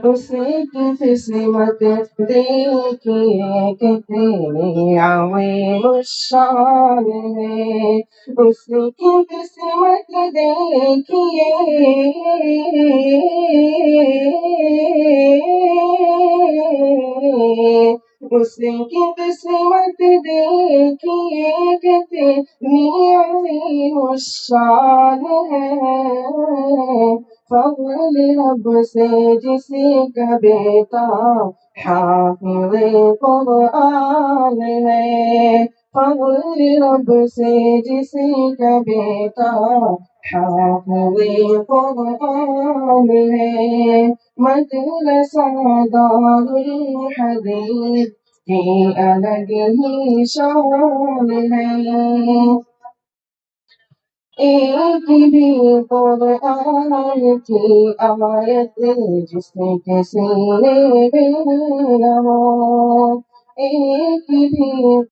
اسے کی قسمت دیکھیے کتنی عظیم الشان ہے، اس کی قسمت دیکھیے اس کی قسمت دیکھیے کتنی عظیم الشان ہے، فضل رب سے جسی کا بیٹا حافظ قرآن ہے، فضل رب سے جسی کا بیٹا حافظ قرآن ہے، مدرسہ دار الحدیث کی الگ ہی شان ہے، ایک بھی قرآن کی آیت جس کے سینے میں نہ ہو، ایک بھی